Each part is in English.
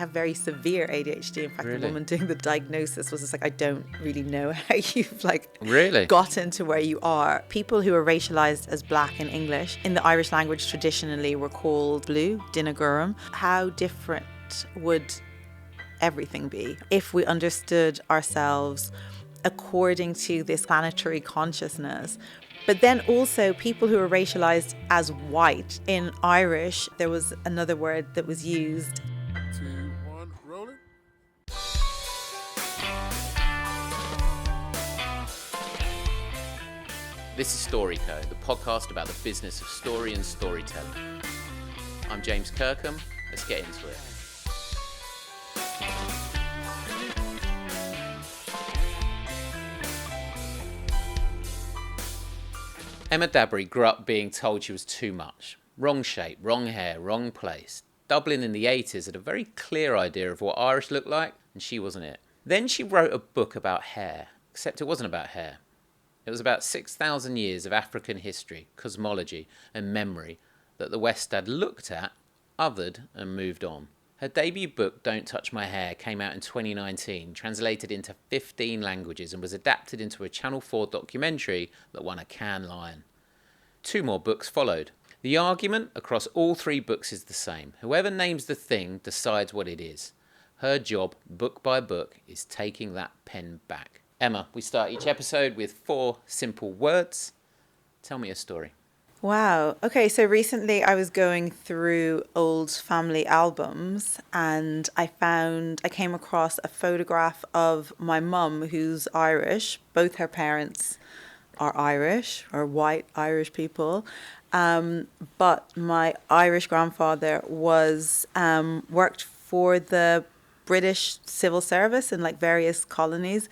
have very severe ADHD. In fact, Really? the woman doing the diagnosis was just like, I don't really know how you've Really gotten to where you are. People who are racialized as black in English in the Irish language traditionally were called blue, Dinagurum. How different would everything be if we understood ourselves according to this planetary consciousness? But then also people who are racialized as white. In Irish, there was another word that was used. 2, 1, rolling. This is StoryCo, the podcast about the business of story and storytelling. I'm James Kirkham. Let's get into it. Emma Dabiri grew up being told she was too much. Wrong shape, wrong hair, wrong place. Dublin in the 80s had a very clear idea of what Irish looked like, and she wasn't it. Then she wrote a book about hair, except it wasn't about hair. It was about 6,000 years of African history, cosmology, and memory that the West had looked at, othered, and moved on. Her debut book, Don't Touch My Hair, came out in 2019, translated into 15 languages, and was adapted into a Channel 4 documentary that won a Cannes Lion. 2 more books followed. The argument across all 3 books is the same. Whoever names the thing decides what it is. Her job, book by book, is taking that pen back. Emma, we start each episode with 4 simple words. Tell me a story. Wow. Okay, so recently I was going through old family albums and I came across a photograph of my mum who's Irish. Both her parents are Irish, or white Irish people. But my Irish grandfather was worked for the British civil service in various colonies,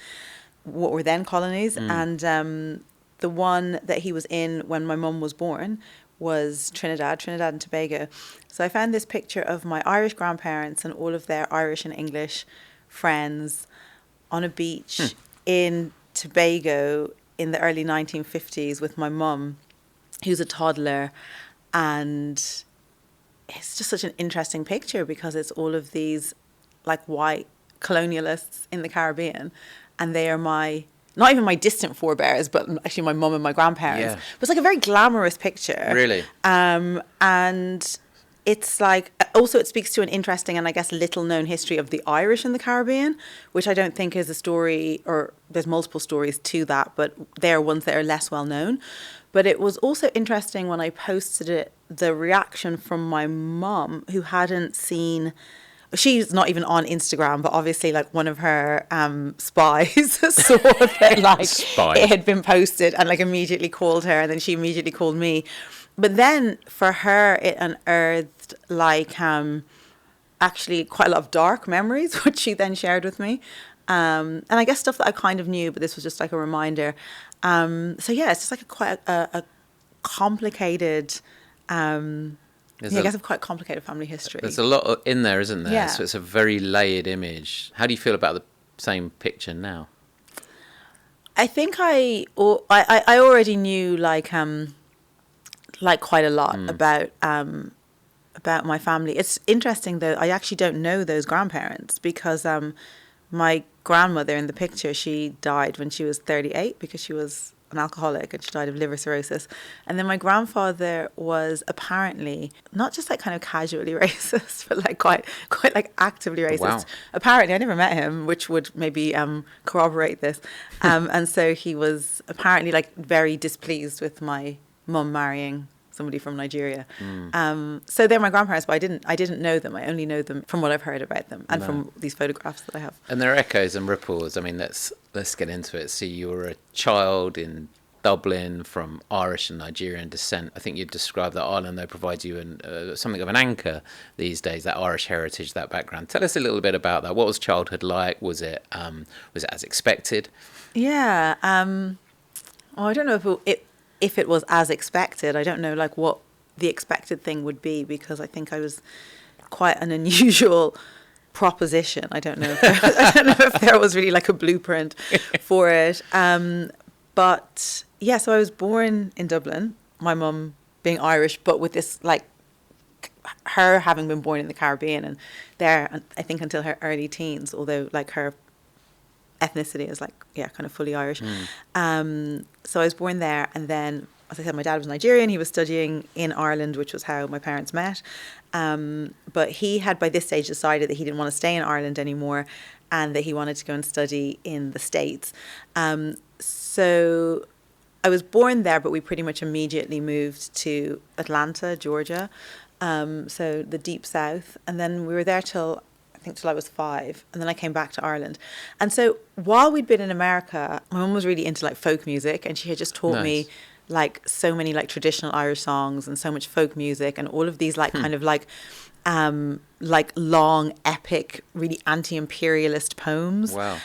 what were then colonies, and the one that he was in when my mum was born was Trinidad and Tobago. So I found this picture of my Irish grandparents and all of their Irish and English friends on a beach in Tobago in the early 1950s with my mum, who's a toddler. And it's just such an interesting picture because it's all of these white colonialists in the Caribbean, and they are not even my distant forebears, but actually my mum and my grandparents. Yeah. But it's a very glamorous picture. Really? And it's also it speaks to an interesting and I guess little known history of the Irish in the Caribbean, which I don't think is a story, or there's multiple stories to that, but they're ones that are less well known. But it was also interesting when I posted it, the reaction from my mum, who hadn't seen... She's not even on Instagram, but obviously one of her spies saw that it had been posted and immediately called her, and then she immediately called me. But then for her, it unearthed actually quite a lot of dark memories, which she then shared with me. And I guess stuff that I kind of knew, but this was just a reminder. So yeah, it's just quite a complicated... I guess a quite complicated family history. There's a lot in there, isn't there? Yeah. So it's a very layered image. How do you feel about the same picture now? I think I already knew quite a lot about my family. It's interesting though. I actually don't know those grandparents because my grandmother in the picture, she died when she was 38 because she was an alcoholic and she died of liver cirrhosis. And then my grandfather was apparently not just kind of casually racist, but quite actively racist. Wow. Apparently, I never met him, which would maybe corroborate this. And so he was apparently very displeased with my mum marrying somebody from Nigeria. So they're my grandparents, but I didn't know them. I only know them from what I've heard about them and from these photographs that I have. And there are echoes and ripples. I mean, let's get into it. So you were a child in Dublin from Irish and Nigerian descent. I think you'd describe that Ireland, though, provides you something of an anchor these days, that Irish heritage, that background. Tell us a little bit about that. What was childhood like? Was it as expected? Yeah. Well, I don't know if it was as expected. I don't know what the expected thing would be, because I think I was quite an unusual proposition. I don't know if there was really a blueprint for it. But yeah, so I was born in Dublin, my mum being Irish, but with this her having been born in the Caribbean and there, I think until her early teens, although like her ethnicity is like, yeah, kind of fully Irish. So I was born there, and then, as I said, my dad was Nigerian. He was studying in Ireland, which was how my parents met. But he had by this stage decided that he didn't want to stay in Ireland anymore and that he wanted to go and study in the States. So I was born there, but we pretty much immediately moved to Atlanta, Georgia. So the deep south. And then we were there till I was 5, and then I came back to Ireland. And so while we'd been in America, my mum was really into like folk music, and she had just taught me like so many like traditional Irish songs and so much folk music and all of these like kind of like long, epic, really anti-imperialist poems. Wow.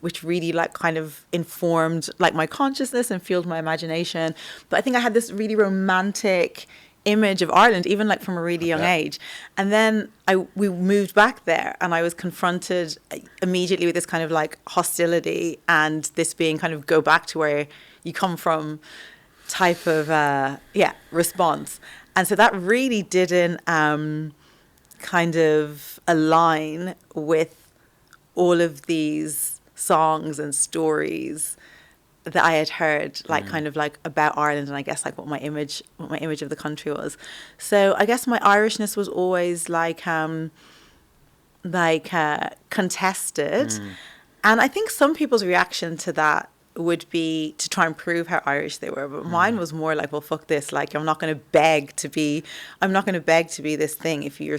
Which really like kind of informed like my consciousness and fueled my imagination. But I think I had this really romantic image of Ireland, even like from a really young age. And then we moved back there, and I was confronted immediately with this kind of like hostility and this being kind of go back to where you come from type of response. And so that really didn't kind of align with all of these songs and stories that I had heard, like kind of like about Ireland, and I guess like what my image of the country was. So I guess my Irishness was always contested, and I think some people's reaction to that would be to try and prove how Irish they were, but mine was more like, well, fuck this, like I'm not going to beg to be this thing. If you're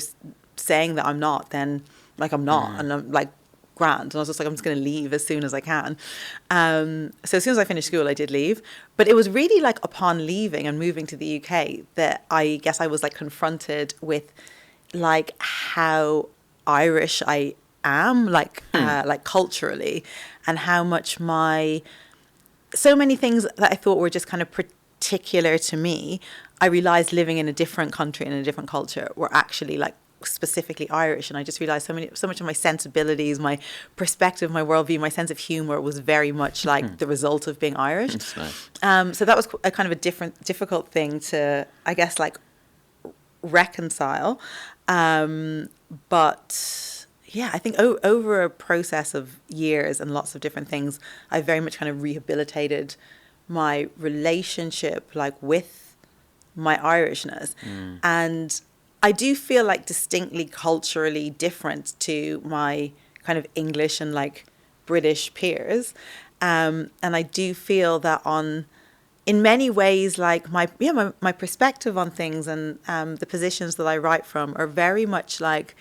saying that I'm not, then like I'm not, and I'm like grand. And I was just like, I'm just going to leave as soon as I can. So as soon as I finished school, I did leave. But it was really like upon leaving and moving to the UK that I guess I was like confronted with like how Irish I am, like culturally, and how much so many things that I thought were just kind of particular to me, I realized living in a different country and in a different culture were actually like specifically Irish. And I just realized so much of my sensibilities, my perspective, my worldview, my sense of humor was very much like the result of being Irish. That's nice. So that was a kind of a difficult thing to, I guess, like reconcile. But yeah, I think over a process of years and lots of different things, I very much kind of rehabilitated my relationship like with my Irishness. And I do feel like distinctly culturally different to my kind of English and like British peers. And I do feel that in many ways, like my perspective on things and the positions that I write from are very much like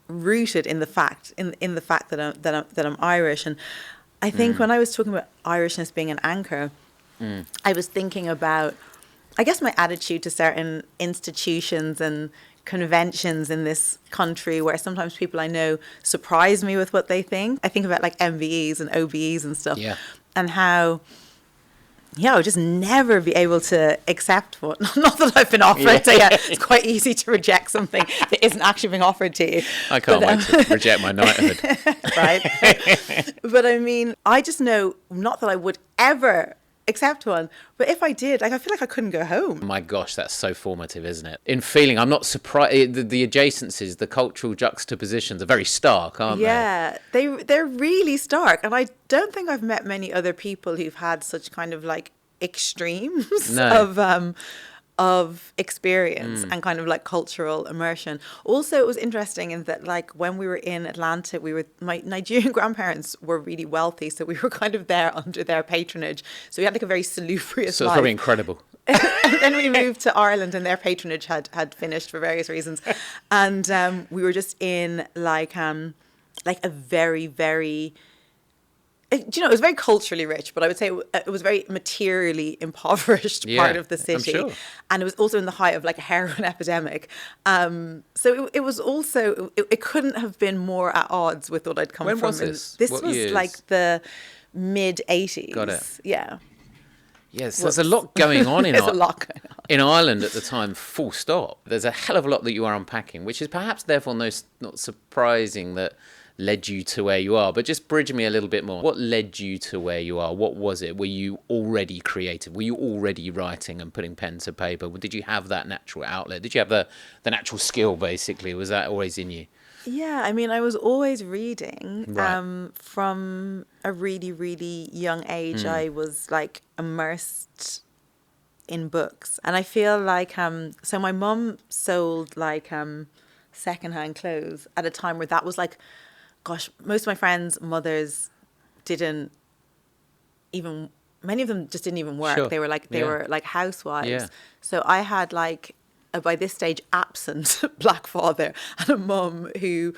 rooted in the fact that I'm Irish. And I think when I was talking about Irishness being an anchor, I was thinking about, I guess, my attitude to certain institutions and conventions in this country where sometimes people I know surprise me with what they think. I think about like MVEs and OBEs and stuff, and how I would just never be able to accept one. Not that I've been offered. So it's quite easy to reject something that isn't actually being offered to you. I can't wait to reject my knighthood. Right. But I mean, I just know, not that I would ever accept one, but if I did, like, I feel like I couldn't go home. My gosh, that's so formative, isn't it? In feeling, I'm not surprised. The adjacencies, the cultural juxtapositions are very stark, aren't they? Yeah, they're really stark, and I don't think I've met many other people who've had such kind of like extremes of experience and kind of like cultural immersion. Also, it was interesting in that, like, when we were in Atlanta, my Nigerian grandparents were really wealthy, so we were kind of there under their patronage. So we had like a very salubrious So it's life. probably incredible. And then we moved to Ireland, and their patronage had finished for various reasons, and we were just in like a very, very, it was very culturally rich, but I would say it was very materially impoverished part of the city. I'm sure. And it was also in the height of like a heroin epidemic. So it was also, it couldn't have been more at odds with what I'd come from. When was this? This What was years? like the mid 80s. Got it. Yeah. Yes, there's a lot going on in There's a lot going on. in Ireland at the time, full stop. There's a hell of a lot that you are unpacking, which is perhaps therefore not surprising that led you to where you are. But just bridge me a little bit more. What led you to where you are? What was it? Were you already creative? Were you already writing and putting pen to paper? Did you have that natural outlet? Did you have the natural skill, basically? Was that always in you? Yeah, I mean, I was always reading. Right. From a really, really young age, I was like immersed in books. And I feel like, so my mum sold like secondhand clothes at a time where that was like, gosh, most of my friends' mothers didn't even, many of them just didn't even work. Sure. They were like housewives. Yeah. So I had like, by this stage, absent black father and a mum who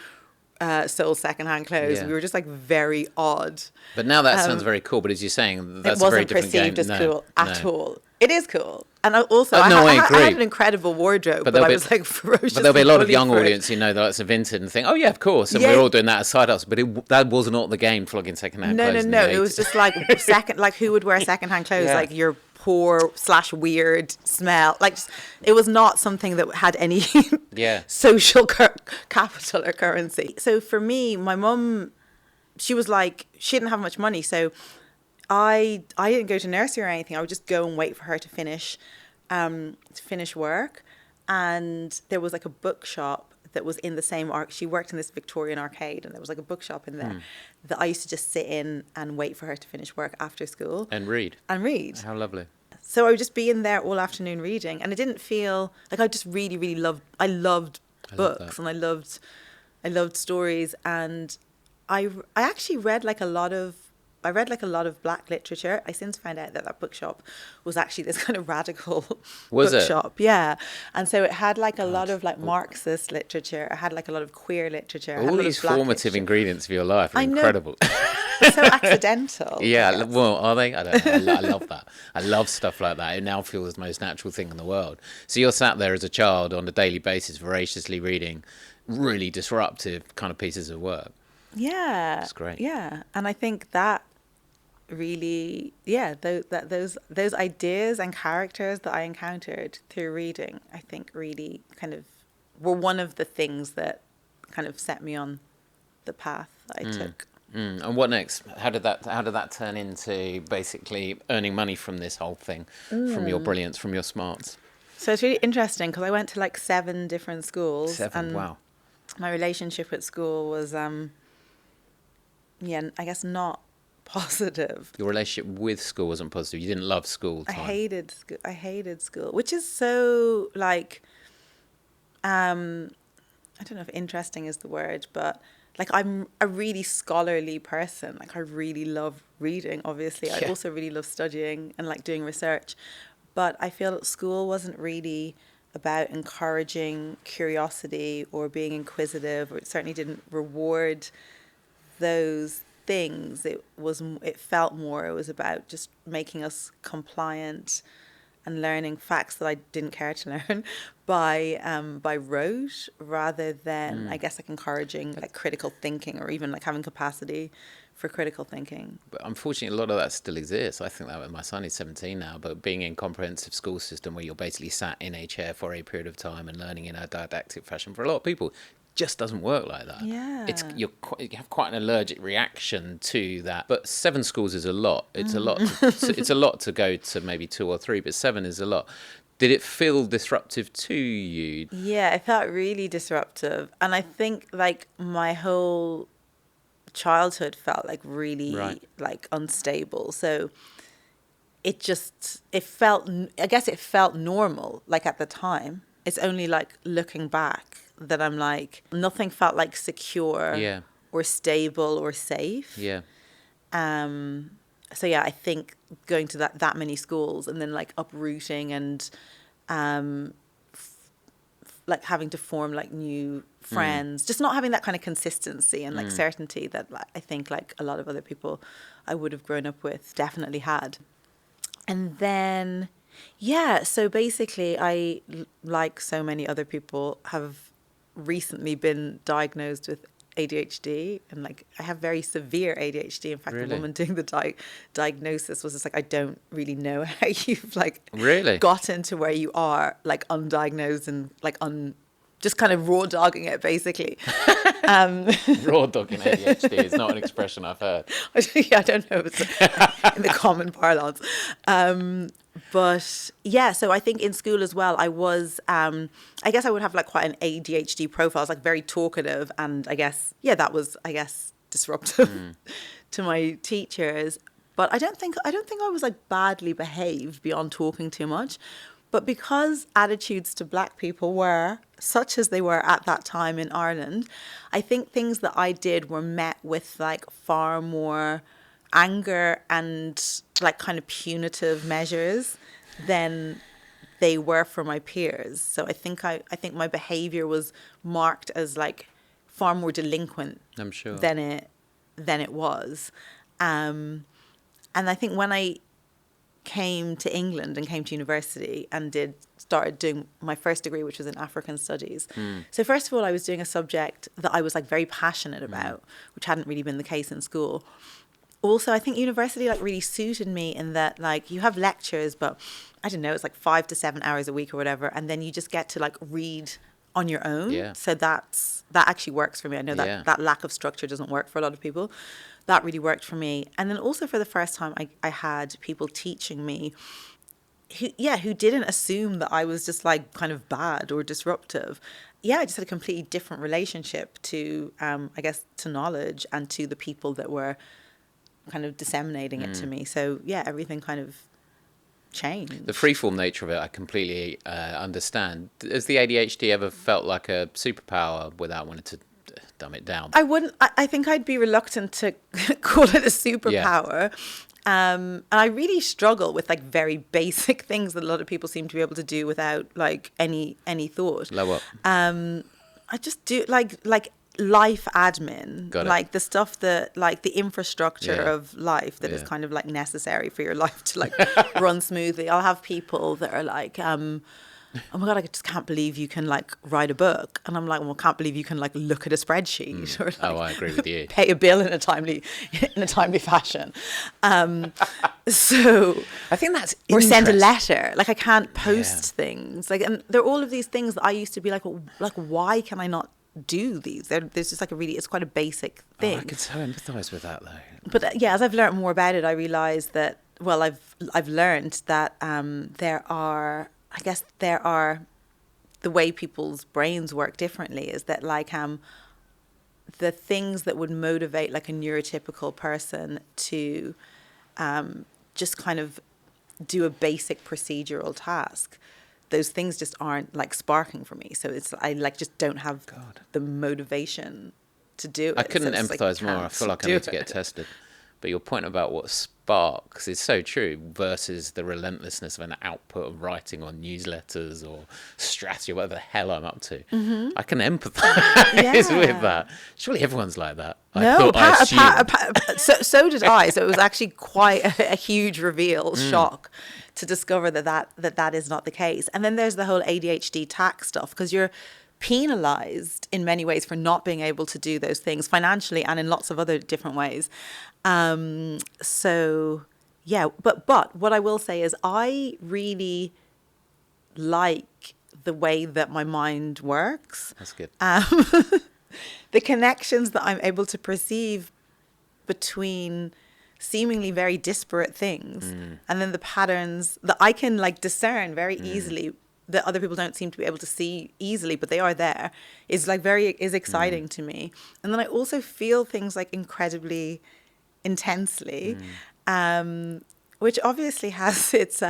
sold secondhand clothes. Yeah. We were just like very odd. But now that sounds very cool. But as you're saying, that's It a very wasn't different game. perceived as cool at no. all. It is cool. And I I I agree. had an incredible wardrobe, but I was like ferocious. But there'll be a lot of young audience who know that it's a vintage and think, oh yeah, of course. And we're all doing that as side hustle. But that was not the game, flogging secondhand clothes. No. It was just like who would wear secondhand clothes? Yeah. Like your poor / weird smell. Like it was not something that had any social capital or currency. So for me, my mum, she didn't have much money, so I didn't go to nursery or anything. I would just go and wait for her to finish work. And there was like a bookshop that was in the same she worked in this Victorian arcade, and there was like a bookshop in there that I used to just sit in and wait for her to finish work after school. And read. How lovely. So I would just be in there all afternoon reading, and it didn't feel like I just really, really loved books, and I loved stories, and I actually read like a lot of black literature. I since found out that bookshop was actually this kind of radical bookshop. Yeah. And so it had like a lot of like Marxist literature. It had like a lot of queer literature. All these formative ingredients of your life are incredible. It's so accidental. Yeah, well, are they? I don't know. I love that. I love stuff like that. It now feels the most natural thing in the world. So you're sat there as a child on a daily basis, voraciously reading really disruptive kind of pieces of work. Yeah. It's great. Yeah. And I think that really, those ideas and characters that I encountered through reading, I think really kind of were one of the things that kind of set me on the path that I took. And what next? How did that turn into basically earning money from this whole thing, from your brilliance, from your smarts? So it's really interesting because I went to like 7 different schools. Wow. My relationship at school was, I guess not positive. Your relationship with school wasn't positive. You didn't love school time. I hated school, which is so like, I don't know if interesting is the word, but like I'm a really scholarly person. Like I really love reading, obviously. I also really love studying and like doing research. But I feel that school wasn't really about encouraging curiosity or being inquisitive, or it certainly didn't reward those things. It felt more, it was about just making us compliant and learning facts that I didn't care to learn by rote, rather than I guess like encouraging like critical thinking, or even like having capacity for critical thinking. But unfortunately, a lot of that still exists. I think that my son is 17 now, but being in comprehensive school system where you're basically sat in a chair for a period of time and learning in a didactic fashion, for a lot of people just doesn't work like that. Yeah. You have quite an allergic reaction to that. But 7 schools is a lot. It's a lot. It's a lot to go to maybe 2 or 3, but 7 is a lot. Did it feel disruptive to you? Yeah, it felt really disruptive. And I think like my whole childhood felt like really like unstable. So it felt, I guess it felt normal like at the time. It's only like looking back that I'm like, nothing felt like secure or stable or safe. Yeah. So yeah, I think going to that many schools and then like uprooting and like having to form like new friends, just not having that kind of consistency and like certainty that like, I think like a lot of other people I would have grown up with definitely had. And then, so basically I, like so many other people, have recently been diagnosed with ADHD, and like I have very severe ADHD. In fact, the Really? woman doing the diagnosis was just like, I don't really know how you've like Really? gotten to where you are, like undiagnosed and like just kind of raw dogging it basically. Raw dogging ADHD is not an expression I've heard. Yeah, I don't know if it's in the common parlance. But yeah, so I think in school as well, I was, I guess I would have like quite an ADHD profile. I was like very talkative, and I guess, yeah, that was, I guess, disruptive to my teachers. But I don't think I was like badly behaved beyond talking too much. But because attitudes to black people were such as they were at that time in Ireland, I think things that I did were met with like far more anger and like kind of punitive measures than they were for my peers. So I think my behavior was marked as like far more delinquent I'm sure. than it was. And I think when I came to England and came to university and started doing my first degree, which was in African studies. So first of all, I was doing a subject that I was like very passionate about, which hadn't really been the case in school. Also, I think university like really suited me in that like you have lectures, but I don't know, it's like 5 to 7 hours a week or whatever, and then you just get to like read on your own. Yeah. So that actually works for me. I know that that lack of structure doesn't work for a lot of people. That really worked for me. And then also for the first time, I had people teaching me who didn't assume that I was just like kind of bad or disruptive. Yeah, I just had a completely different relationship to, I guess, to knowledge and to the people that were kind of disseminating it to me. So yeah, everything kind of changed. The freeform nature of it, I completely understand. Has the ADHD ever felt like a superpower without wanting to dumb it down? I think I'd be reluctant to call it a superpower. And I really struggle with like very basic things that a lot of people seem to be able to do without like any thought. Low up. I just do like life admin, Got it. like the stuff that like the infrastructure Yeah. of life that is Yeah. kind of like necessary for your life to like run smoothly. I'll have people that are like, oh my God, I just can't believe you can like write a book. And I'm like, well, I can't believe you can like look at a spreadsheet or like, I agree with you. pay a bill in a timely fashion. So I think that's or send a interesting. letter. Like I can't post things. Like, and there are all of these things that I used to be like, well, like why can I not do these? There's just like it's quite a basic thing. I can so empathise with that though. But yeah, as I've learned more about it, I realised that, well, I've learned that there are the way people's brains work differently is that like the things that would motivate like a neurotypical person to just kind of do a basic procedural task, those things just aren't like sparking for me. So I like just don't have the motivation to do it. I couldn't So it's like, empathise more. I can't feel like I do need to get it. tested. But your point about what sparks is so true versus the relentlessness of an output of writing on newsletters or strategy, whatever the hell I'm up to. I can empathise with that. Surely everyone's like that. No, I assumed. so did I. So it was actually quite a huge reveal, shock, to discover that is not the case. And then there's the whole ADHD tax stuff, because you're penalized in many ways for not being able to do those things financially and in lots of other different ways. So yeah, but what I will say is I really like the way that my mind works. That's good. The connections that I'm able to perceive between seemingly very disparate things and then the patterns that I can like discern very easily that other people don't seem to be able to see easily, but they are there, is like is exciting to me. And then I also feel things like incredibly intensely, which obviously has its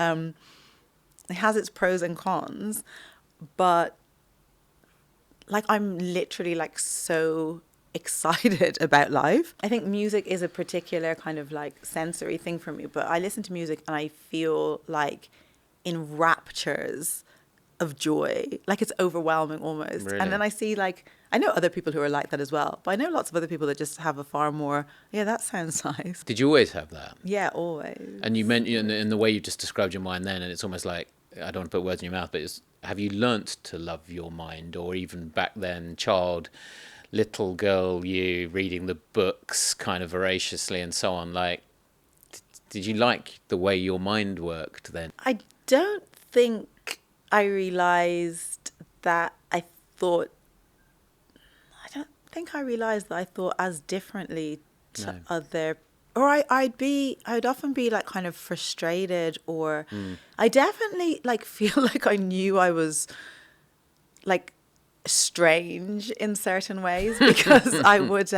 pros and cons, but like I'm literally like so excited about life. I think music is a particular kind of like sensory thing for me, but I listen to music and I feel like in raptures of joy, like it's overwhelming almost. Really? And then I see like, I know other people who are like that as well, but I know lots of other people that just have a far more, yeah, that sounds nice. Did you always have that? Yeah, always. And you meant in the way you just described your mind then, and it's almost like, I don't want to put words in your mouth, but have you learnt to love your mind, or even back then, child little girl you reading the books kind of voraciously and so on, like, did you like the way your mind worked then? I don't think I realized that I don't think I realized that I thought as differently to No. other, or I'd often be like kind of frustrated, or I definitely like feel like I knew I was like strange in certain ways, because I would,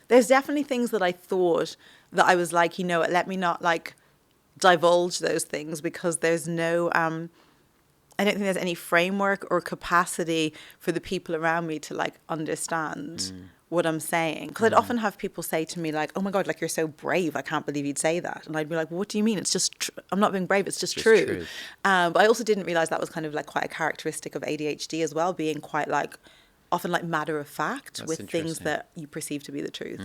there's definitely things that I thought that I was like, let me not like divulge those things, because there's no, I don't think there's any framework or capacity for the people around me to like understand what I'm saying. Because I'd often have people say to me like, "Oh my God, like you're so brave. I can't believe you'd say that." And I'd be like, "What do you mean? It's just I'm not being brave. It's just true." But I also didn't realize that was kind of like quite a characteristic of ADHD as well, being quite like often like matter of fact. That's with things that you perceive to be the truth.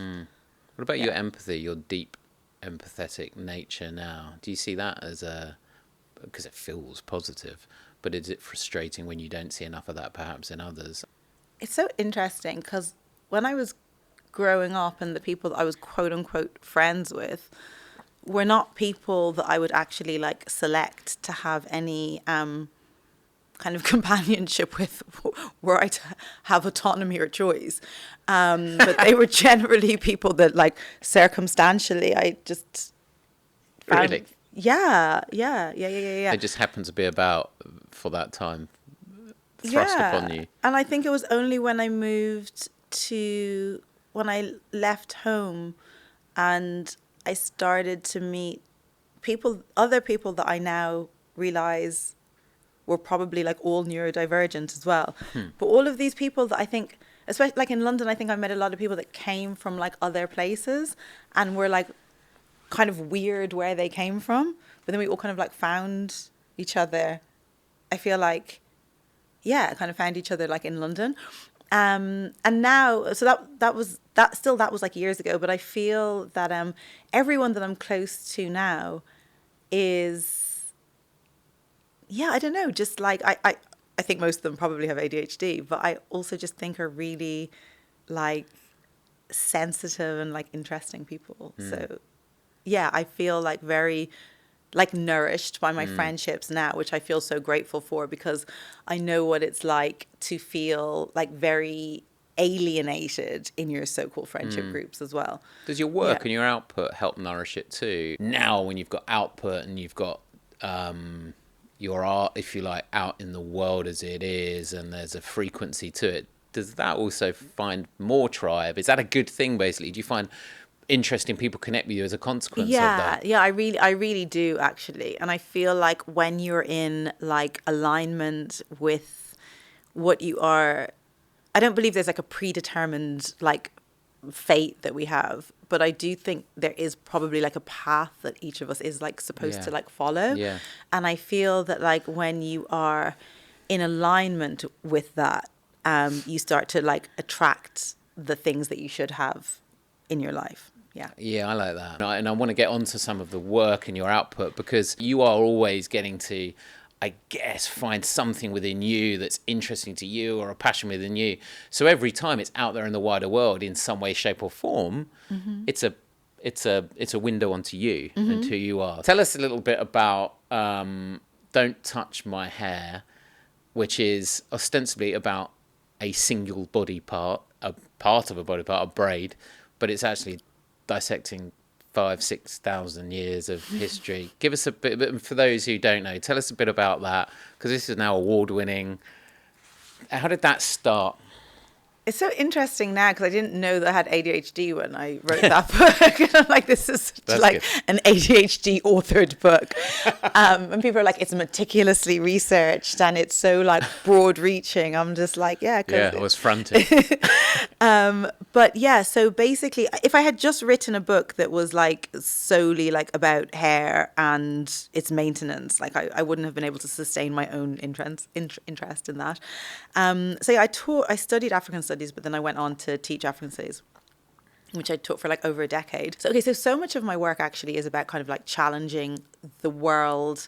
What about your empathy, your deep empathetic nature now? Do you see that as because it feels positive, but is it frustrating when you don't see enough of that perhaps in others? It's so interesting, because when I was growing up, and the people that I was quote unquote friends with were not people that I would actually like select to have any kind of companionship with, were I to have autonomy or choice. But they were generally people that like circumstantially I just found. Really? Yeah. It just happened to be about for that time thrust upon you. And I think it was only when I when I left home and I started to meet other people that I now realize were probably like all neurodivergent as well. But all of these people that I think, especially like in London, I think I met a lot of people that came from like other places and were like kind of weird where they came from. But then we all kind of like found each other. I feel like, kind of found each other like in London. And now, so that was like years ago, but I feel that everyone that I'm close to now is, I don't know, just like, I think most of them probably have ADHD, but I also just think are really like sensitive and like interesting people. So I feel like very like nourished by my friendships now, which I feel so grateful for, because I know what it's like to feel like very alienated in your so-called friendship groups as well. Does your work and your output help nourish it too? Now when you've got output and you've got your art, if you like, out in the world as it is, and there's a frequency to it, does that also find more tribe? Is that a good thing, basically? Do you find interesting people connect with you as a consequence of that? I really do, actually. And I feel like when you're in like alignment with what you are, I don't believe there's like a predetermined like fate that we have, but I do think there is probably like a path that each of us is like supposed to like follow. And I feel that like when you are in alignment with that, you start to like attract the things that you should have in your life. Yeah, I like that. And I want to get onto some of the work and your output, because you are always getting to, I guess, find something within you that's interesting to you, or a passion within you. So every time it's out there in the wider world in some way, shape or form, it's a window onto you and who you are. Tell us a little bit about Don't Touch My Hair, which is ostensibly about a single body part, a part of a body part, a braid, but it's actually dissecting 5,000-6,000 years of history. Give us a bit, for those who don't know, tell us a bit about that, because this is now award-winning. How did that start? It's so interesting now, because I didn't know that I had ADHD when I wrote that book. And I'm like, this is like an ADHD authored book. And people are like, it's meticulously researched and it's so like broad reaching. I'm just like, I was fronting. But so basically, if I had just written a book that was like solely like about hair and its maintenance, like I wouldn't have been able to sustain my own interest in that. I studied African studies, but then I went on to teach African studies, which I taught for like over a decade. So much of my work actually is about kind of like challenging the world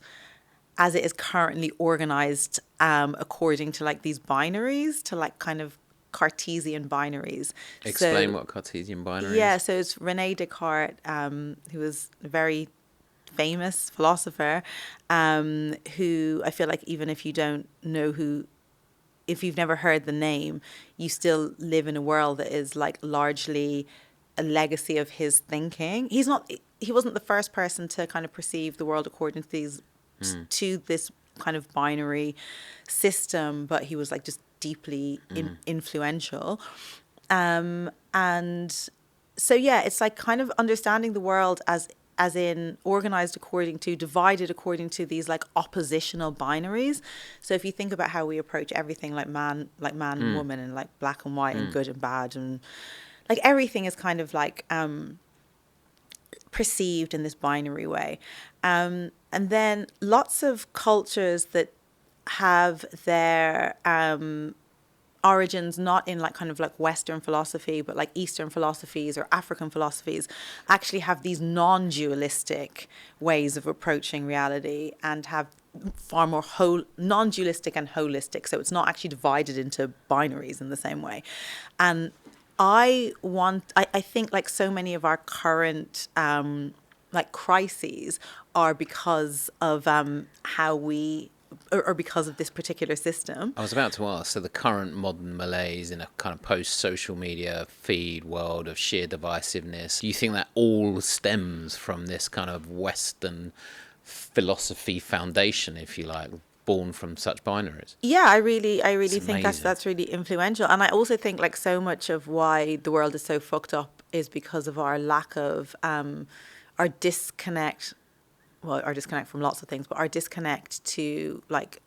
as it is currently organized according to like these binaries, to like kind of Cartesian binaries. Explain So, what Cartesian binary yeah, is. so it's René Descartes, who was a very famous philosopher, who I feel like even if you don't know who, if you've never heard the name, you still live in a world that is like largely a legacy of his thinking. He wasn't the first person to kind of perceive the world according to to this kind of binary system, but he was like just deeply influential. And so yeah, it's like kind of understanding the world as in organized according to, divided according to these like oppositional binaries. So if you think about how we approach everything like man and woman, and like black and white and good and bad, and like everything is kind of like perceived in this binary way. And then lots of cultures that have their origins not in like kind of like Western philosophy, but like Eastern philosophies or African philosophies, actually have these non-dualistic ways of approaching reality, and have far more non-dualistic and holistic. So it's not actually divided into binaries in the same way. And I think like so many of our current like crises are because of how we, or because of this particular system. I was about to ask, so the current modern malaise in a kind of post-social media feed world of sheer divisiveness, do you think that all stems from this kind of Western philosophy foundation, if you like, born from such binaries? Yeah, I really think amazing. that's really influential. And I also think like so much of why the world is so fucked up is because of our lack of our disconnect, well, our disconnect from lots of things, but our disconnect to like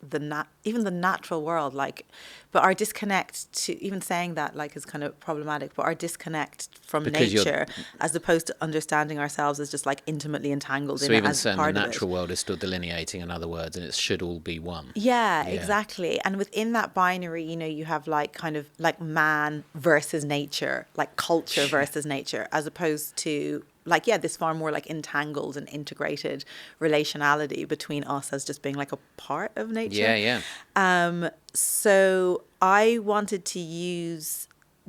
even the natural world, like, but our disconnect to, even saying that like is kind of problematic, but our disconnect from Because nature, as opposed to understanding ourselves as just like intimately entangled in it as saying the part of it. natural world is still delineating, in other words, and it should all be one. Yeah, exactly. And within that binary, you know, you have like kind of like man versus nature, like culture versus nature, as opposed to like, yeah, this far more like entangled and integrated relationality between us as just being like a part of nature. So I wanted to use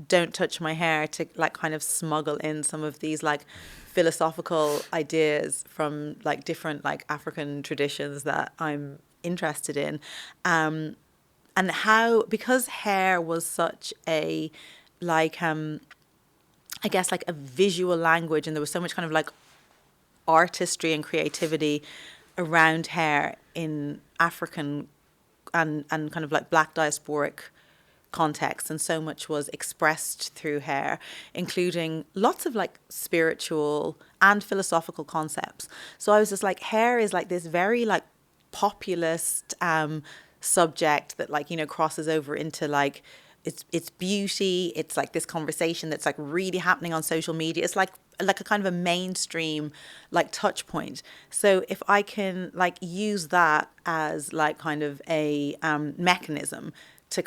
Don't Touch My Hair to like kind of smuggle in some of these like philosophical ideas from like different like African traditions that I'm interested in. And how, because hair was such a like I guess like a visual language, and there was so much kind of like artistry and creativity around hair in African and kind of like Black diasporic context, and so much was expressed through hair, including lots of like spiritual and philosophical concepts. So I was just like, hair is like this very like populist subject that like, you know, crosses over into like it's beauty. It's like this conversation that's like really happening on social media. It's like a kind of a mainstream like touch point. So if I can like use that as like kind of a mechanism to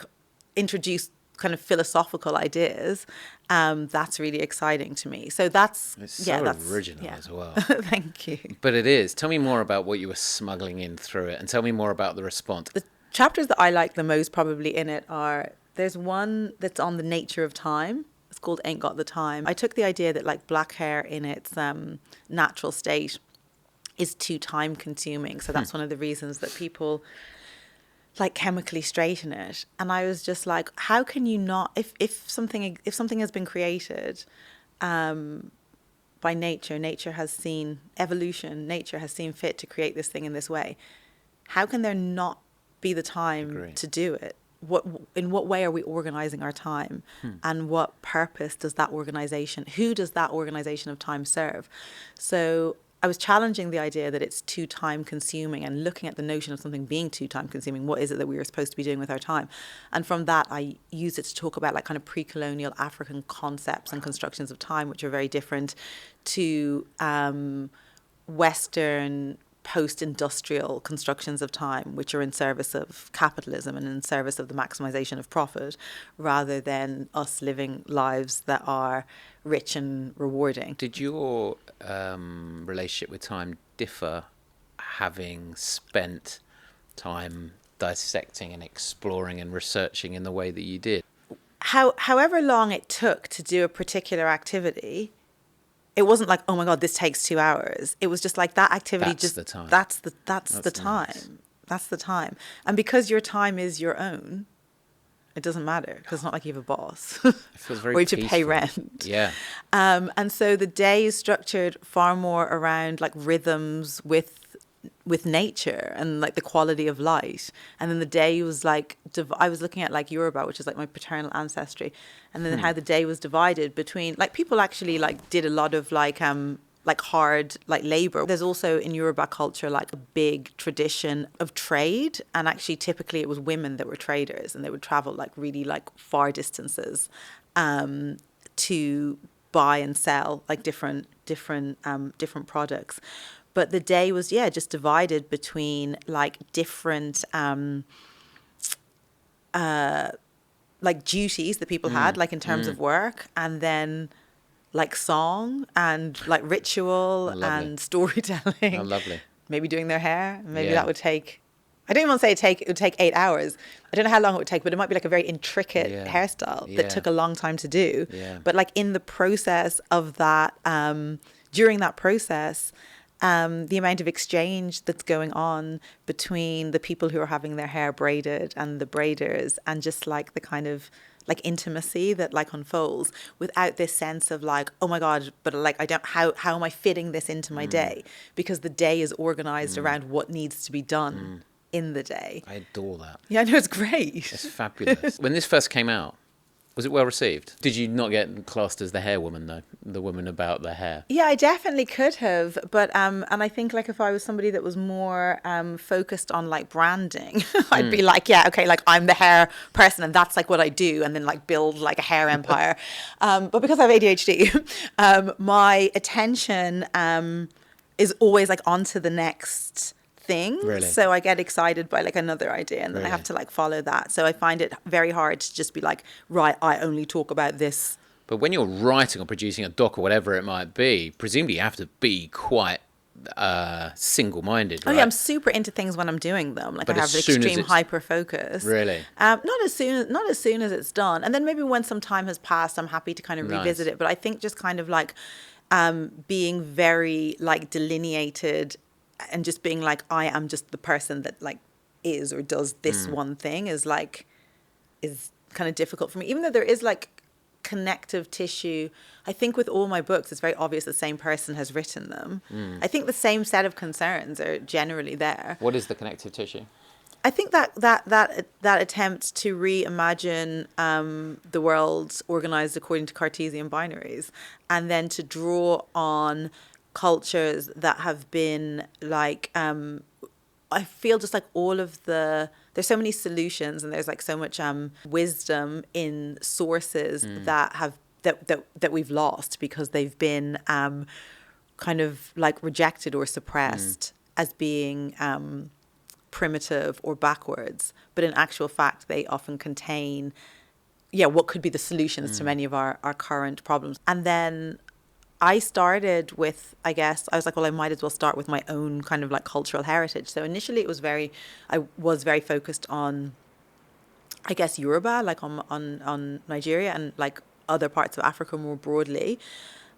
introduce kind of philosophical ideas, that's really exciting to me. So that's Original as well. Thank you. But it is. Tell me more about what you were smuggling in through it, and tell me more about the response. The chapters that I like the most probably in it are, there's one that's on the nature of time. It's called Ain't Got the Time. I took the idea that like black hair in its natural state is too time consuming. So that's one of the reasons that people like chemically straighten it. And I was just like, how can you not, if something has been created by nature has seen evolution, nature has seen fit to create this thing in this way, how can there not be the time to do it? In what way are we organizing our time, and what purpose does that organization, who does that organization of time serve? So I was challenging the idea that it's too time consuming, and looking at the notion of something being too time consuming. What is it that we are supposed to be doing with our time? And from that, I used it to talk about like kind of pre-colonial African concepts and constructions of time, which are very different to Western post-industrial constructions of time, which are in service of capitalism and in service of the maximization of profit, rather than us living lives that are rich and rewarding. Did your relationship with time differ, having spent time dissecting and exploring and researching in the way that you did? however long it took to do a particular activity, it wasn't like, oh my God, this takes 2 hours. It was just like that activity. That's the time. That's the time. Nice. That's the time. And because your time is your own, it doesn't matter because it's not like you have a boss It feels very or you have to pay peaceful. rent. Yeah. And so the day is structured far more around like rhythms with nature and like the quality of light. And then the day was like, I was looking at like Yoruba, which is like my paternal ancestry, and then how the day was divided between like people actually like did a lot of like hard like labor. There's also in Yoruba culture like a big tradition of trade, and actually typically it was women that were traders, and they would travel like really like far distances to buy and sell like different products. But the day was just divided between like different like duties that people had like in terms of work, and then like song and like ritual and storytelling. Oh, lovely. Maybe doing their hair. Maybe Yeah. that would take, I don't even want to say it would take 8 hours. I don't know how long it would take, but it might be like a very intricate hairstyle Yeah. that took a long time to do. Yeah. But like in the process of that, during that process, the amount of exchange that's going on between the people who are having their hair braided and the braiders, and just like the kind of like intimacy that like unfolds without this sense of like, oh my God, but like how am I fitting this into my day? Because the day is organized around what needs to be done in the day. I adore that. Yeah, I know, it's great. It's fabulous. When this first came out, was it well received? Did you not get classed as the hair woman though? The woman about the hair? Yeah, I definitely could have, but and I think like if I was somebody that was more focused on like branding, I'd be like, yeah, okay, like I'm the hair person and that's like what I do, and then like build like a hair empire. But because I have ADHD, my attention is always like onto the next thing. Really? So I get excited by like another idea, and then I have to like follow that. So I find it very hard to just be like, right, I only talk about this. But when you're writing or producing a doc or whatever it might be, presumably you have to be quite single-minded, right? Oh yeah, I'm super into things when I'm doing them. Like But I as have soon as extreme it's- hyper focus. Really? Not as soon as it's done. And then maybe when some time has passed, I'm happy to kind of revisit Nice. it. But I think just kind of like being very like delineated and just being like, I am just the person that like is or does this one thing is kind of difficult for me. Even though there is like connective tissue, I think with all my books, it's very obvious the same person has written them. I think the same set of concerns are generally there. What is the connective tissue? I think that attempt to reimagine the world organized according to Cartesian binaries, and then to draw on cultures that have been like, I feel just like all of there's so many solutions, and there's like so much wisdom in sources that we've lost because they've been kind of like rejected or suppressed as being primitive or backwards, but in actual fact they often contain what could be the solutions to many of our current problems. And then I started with, I guess, I was like, well, I might as well start with my own kind of like cultural heritage. So initially I was very focused on, I guess, Yoruba, like on Nigeria and like other parts of Africa more broadly.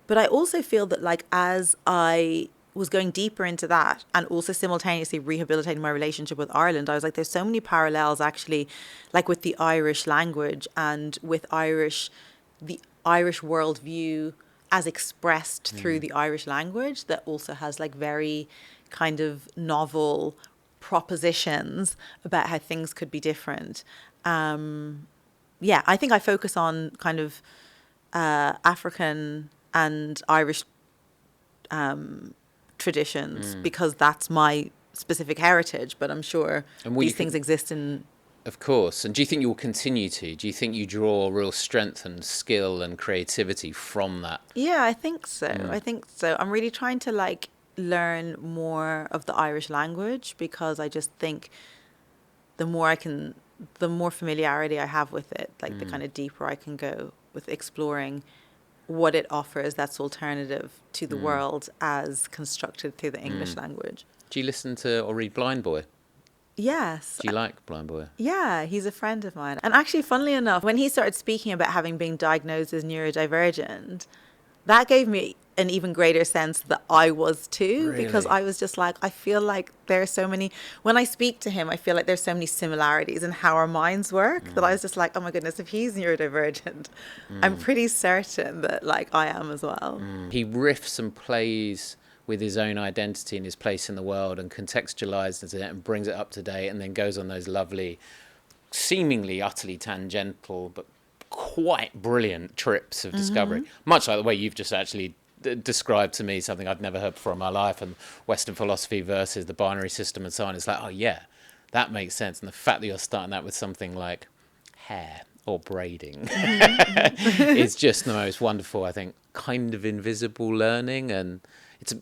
But I also feel that like as I was going deeper into that and also simultaneously rehabilitating my relationship with Ireland, I was like, there's so many parallels actually, like with the Irish language and with the Irish worldview as expressed through the Irish language, that also has like very kind of novel propositions about how things could be different. I think I focus on kind of African and Irish traditions because that's my specific heritage, but I'm sure these things exist in... Of course. And do you think you will continue to? Do you think you draw real strength and skill and creativity from that? Yeah, I think so. I'm really trying to like learn more of the Irish language because I just think the more familiarity I have with it, like the kind of deeper I can go with exploring what it offers that's alternative to the world as constructed through the English language. Do you listen to or read Blind Boy? Yes. Do you like Blind Boy? Yeah, he's a friend of mine. And actually, funnily enough, when he started speaking about having been diagnosed as neurodivergent, that gave me an even greater sense that I was too, because Really? I was just like, I feel like there are so many, when I speak to him, I feel like there's so many similarities in how our minds work that I was just like, oh my goodness, if he's neurodivergent, I'm pretty certain that like I am as well. He riffs and plays with his own identity and his place in the world and contextualizes it and brings it up to date, and then goes on those lovely, seemingly utterly tangential but quite brilliant trips of discovery, much like the way you've just actually described to me something I'd never heard before in my life, and Western philosophy versus the binary system and so on. It's like, oh yeah, that makes sense. And the fact that you're starting that with something like hair or braiding is just the most wonderful, I think, kind of invisible learning. And it's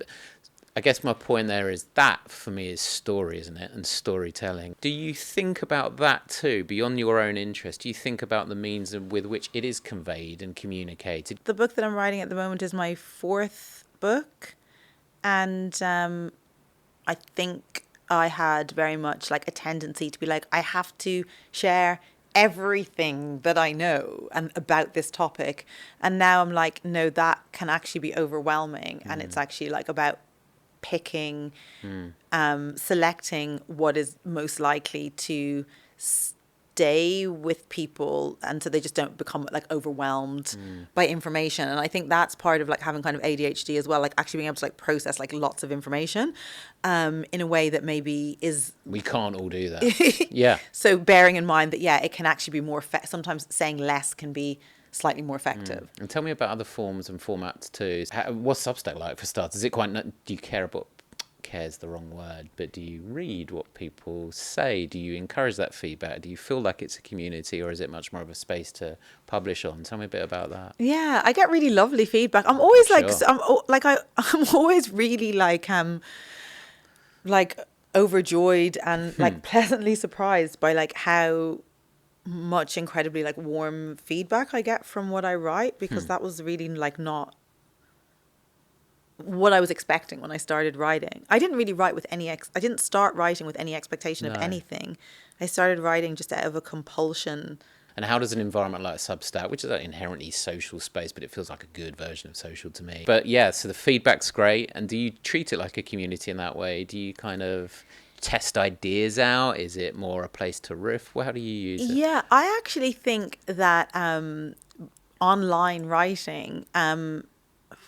I guess my point there is that for me is story, isn't it? And storytelling. Do you think about that too, beyond your own interest? Do you think about the means with which it is conveyed and communicated? The book that I'm writing at the moment is my fourth book. And I think I had very much like a tendency to be like, I have to share everything that I know and about this topic. And now I'm like, no, that can actually be overwhelming. And it's actually like about picking, selecting what is most likely to stay with people, and so they just don't become like overwhelmed by information. And I think that's part of like having kind of ADHD as well, like actually being able to like process like lots of information in a way that maybe is... We can't all do that. Yeah. So bearing in mind that, yeah, it can actually be more sometimes saying less can be slightly more effective. And tell me about other forms and formats too. What's Substack like for starters? Is it quite... Do you care about... Care's the wrong word, but do you read what people say? Do you encourage that feedback? Do you feel like it's a community, or is it much more of a space to publish on? Tell me a bit about that. Yeah, I get really lovely feedback. I'm always like, Sure. I'm always really like overjoyed and like pleasantly surprised by like how much incredibly like warm feedback I get from what I write, because that was really like not what I was expecting when I started writing. I didn't really write with I didn't start writing with any expectation of anything. I started writing just out of a compulsion. And how does an environment like Substack, which is an inherently social space, but it feels like a good version of social to me. But yeah, so the feedback's great. And do you treat it like a community in that way? Do you kind of test ideas out? Is it more a place to riff? Well, how do you use it? Yeah, I actually think that online writing,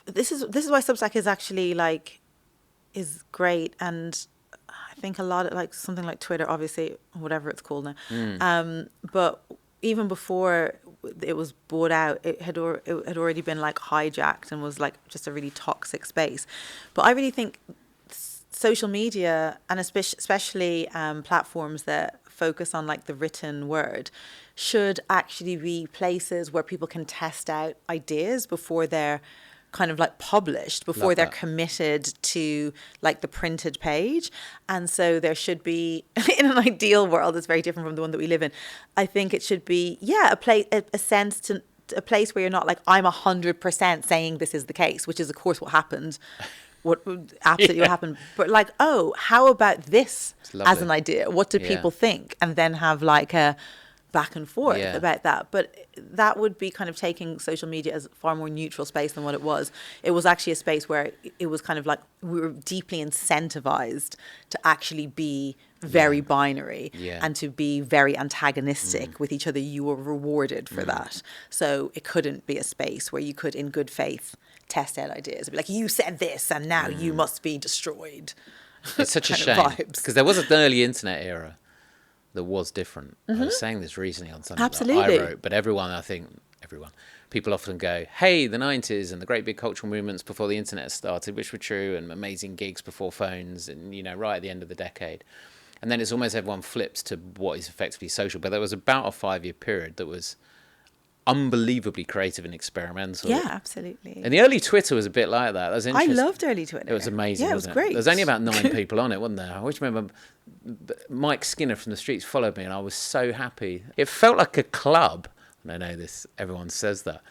this is why Substack is actually like is great. And I think a lot of like something like Twitter, obviously, whatever it's called now. But even before it was bought out, it had already been like hijacked and was like just a really toxic space. But I really think social media, and especially platforms that focus on like the written word, should actually be places where people can test out ideas before they're kind of like published, before they're committed to like the printed page. And so there should be, in an ideal world, it's very different from the one that we live in. I think it should be, yeah, a sense to a place where you're not like, I'm 100% saying this is the case, which is of course what happened. What absolutely what happened. But like, oh, how about this as an idea? What do people think? And then have like a back and forth about that. But that would be kind of taking social media as a far more neutral space than what it was. It was actually a space where it was kind of like we were deeply incentivized to actually be very binary and to be very antagonistic with each other. You were rewarded for that. So it couldn't be a space where you could, in good faith, test out ideas. It'd be like, you said this and now you must be destroyed. It's such a shame, because there was an early internet era that was different. I was saying this recently on something that I wrote, but people often go, hey, the 90s and the great big cultural movements before the internet started, which were true, and amazing gigs before phones, and, you know, right at the end of the decade. And then it's almost everyone flips to what is effectively social. But there was about a 5-year period that was unbelievably creative and experimental. Yeah, absolutely. And the early Twitter was a bit like that. That was interesting. I loved early Twitter. It was amazing. Yeah, it was wasn't great. There was only about 9 people on it, wasn't there? I always remember Mike Skinner from the streets followed me, and I was so happy. It felt like a club. And I know this, everyone says that,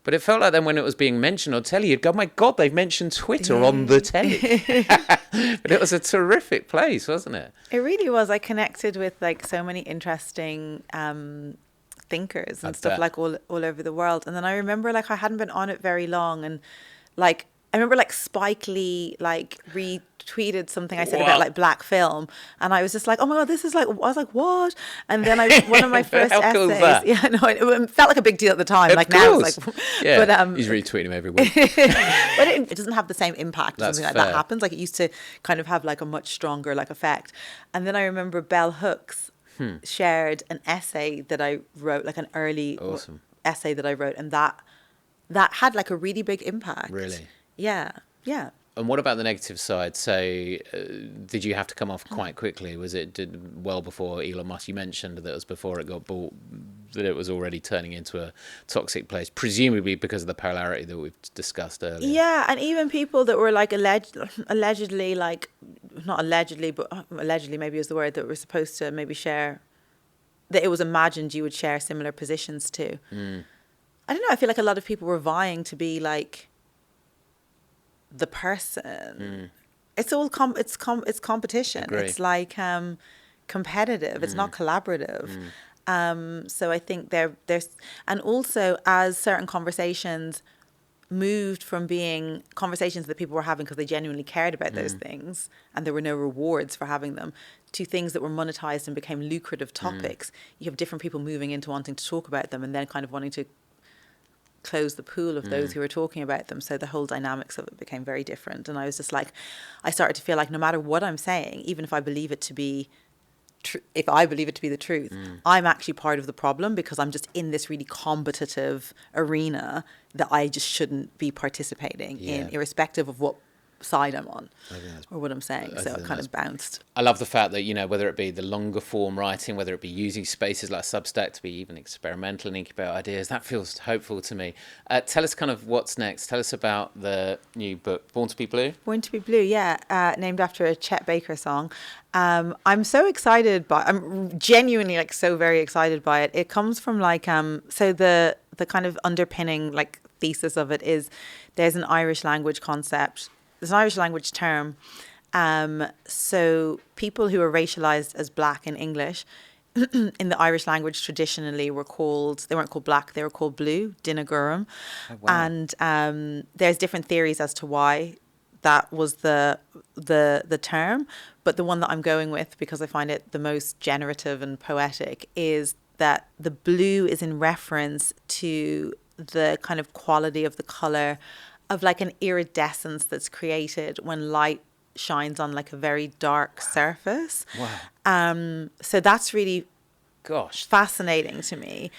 But it felt like then when it was being mentioned on telly, you'd go, oh my God, they've mentioned Twitter on the telly. But it was a terrific place, wasn't it? It really was. I connected with like so many interesting thinkers and stuff bet. like all over the world. And then I remember like I hadn't been on it very long, and like I remember like Spike Lee like retweeted something I said about like black film, and I was just like, oh my God, this is like, I was like, what? And then one of my first How cool is essays, that? yeah, no, it felt like a big deal at the time. Of Like now course. it's like, Yeah, but he's retweeting him every week. but it doesn't have the same impact when That's something like fair. that happens. Like it used to kind of have like a much stronger like effect. And then I remember Bell Hooks shared an essay that I wrote, like an early Awesome. essay that I wrote, and that had like a really big impact. Really? Yeah. And what about the negative side? So, did you have to come off quite quickly? Was it well before Elon Musk? You mentioned that it was before it got bought, that it was already turning into a toxic place, presumably because of the polarity that we've discussed earlier. Yeah, and even people that were like allegedly, like not allegedly, but allegedly maybe is the word, that were supposed to maybe share, that it was imagined you would share similar positions to. I don't know. I feel like a lot of people were vying to be like the person. It's all it's competition. Agree. It's like competitive. It's not collaborative. So I think there's, and also as certain conversations moved from being conversations that people were having because they genuinely cared about those things and there were no rewards for having them, to things that were monetized and became lucrative topics, you have different people moving into wanting to talk about them and then kind of wanting to close the pool of those who were talking about them. So the whole dynamics of it became very different. And I was just like, I started to feel like no matter what I'm saying, even if I believe it to be if I believe it to be the truth, I'm actually part of the problem because I'm just in this really competitive arena that I just shouldn't be participating in, irrespective of what side I'm on or what I'm saying. So it kind of bounced. I love the fact that, you know, whether it be the longer form writing, whether it be using spaces like Substack to be even experimental and incubate ideas, that feels hopeful to me. Tell us kind of what's next. Tell us about the new book, Born to be Blue. Born to be Blue, yeah, named after a Chet Baker song. I'm so excited I'm genuinely like so very excited by it. It comes from like, so the kind of underpinning like thesis of it is there's an Irish language concept. There's an Irish language term. So people who are racialized as black in English in the Irish language traditionally they weren't called black, they were called blue, Dinagurum. Oh, wow. And there's different theories as to why that was the term. But the one that I'm going with, because I find it the most generative and poetic, is that the blue is in reference to the kind of quality of the color of like an iridescence that's created when light shines on like a very dark surface. Wow. So that's really fascinating to me.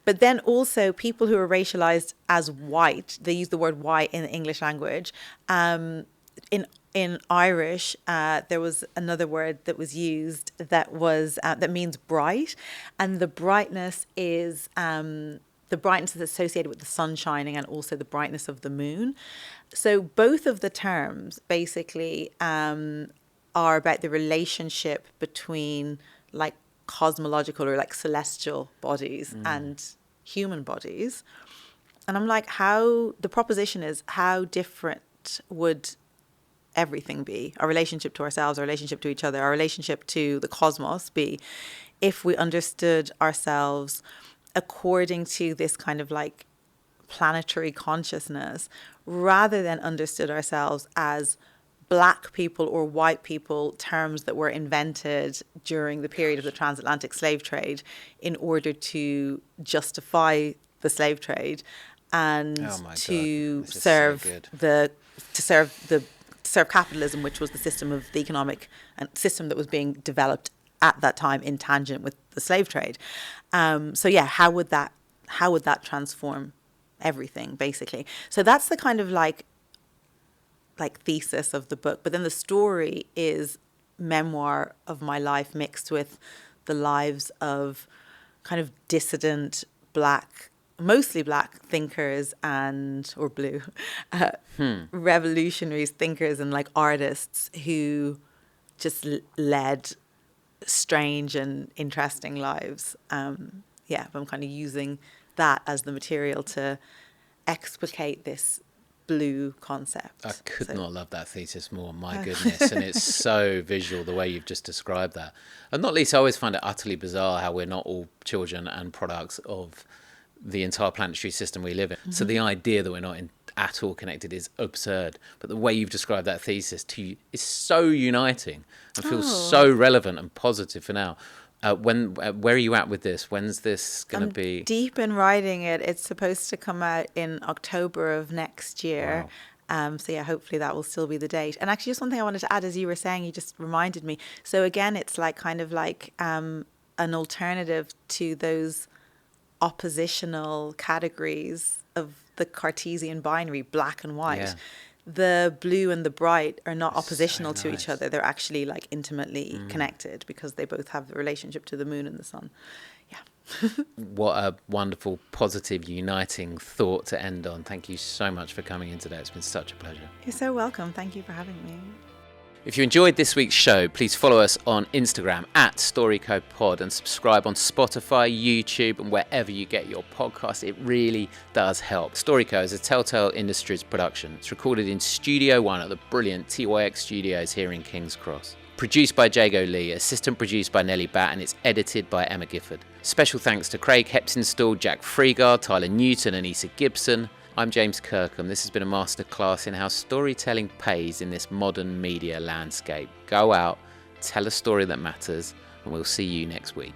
But then also people who are racialized as white, they use the word white in the English language. In Irish, there was another word that was used that was that means bright, and the brightness is associated with the sun shining and also the brightness of the moon. So both of the terms basically are about the relationship between like cosmological or like celestial bodies and human bodies. And I'm like, the proposition is, how different would everything be? Our relationship to ourselves, our relationship to each other, our relationship to the cosmos be, if we understood ourselves according to this kind of like planetary consciousness, rather than understood ourselves as black people or white people, terms that were invented during the period of the transatlantic slave trade in order to justify the slave trade and to serve capitalism, which was the system of the economic and system that was being developed at that time in tangent with the slave trade. So yeah, how would that transform everything, basically? So that's the kind of like thesis of the book. But then the story is memoir of my life mixed with the lives of kind of dissident mostly black thinkers or blue revolutionaries, thinkers and like artists who just led strange and interesting lives. I'm kind of using that as the material to explicate this blue concept. I could not love that thesis more, my goodness. And it's so visual, the way you've just described that. And not least, I always find it utterly bizarre how we're not all children and products of the entire planetary system we live in. Mm-hmm. So the idea that we're not at all connected is absurd. But the way you've described that thesis to you is so uniting and feels so relevant and positive for now. Where are you at with this? When's this going to be? Deep in writing it. It's supposed to come out in October of next year. Wow. So yeah, hopefully that will still be the date. And actually, just one thing I wanted to add, as you were saying, you just reminded me. So again, it's like kind of like an alternative to those oppositional categories of the Cartesian binary, black and white. Yeah. The blue and the bright are not oppositional to each other. They're actually like intimately connected because they both have the relationship to the moon and the sun. Yeah. What a wonderful, positive, uniting thought to end on. Thank you so much for coming in today. It's been such a pleasure. You're so welcome. Thank you for having me. If you enjoyed this week's show, please follow us on Instagram at StoryCo Pod and subscribe on Spotify, YouTube, and wherever you get your podcasts. It really does help. StoryCo is a Telltale Industries production. It's recorded in Studio One at the brilliant TYX Studios here in King's Cross. Produced by Jago Lee, assistant produced by Nellie Batt, and it's edited by Emma Gifford. Special thanks to Craig Heptonstall, Jack Freegard, Tyler Newton, and Issa Gibson. I'm James Kirkham. This has been a masterclass in how storytelling pays in this modern media landscape. Go out, tell a story that matters, and we'll see you next week.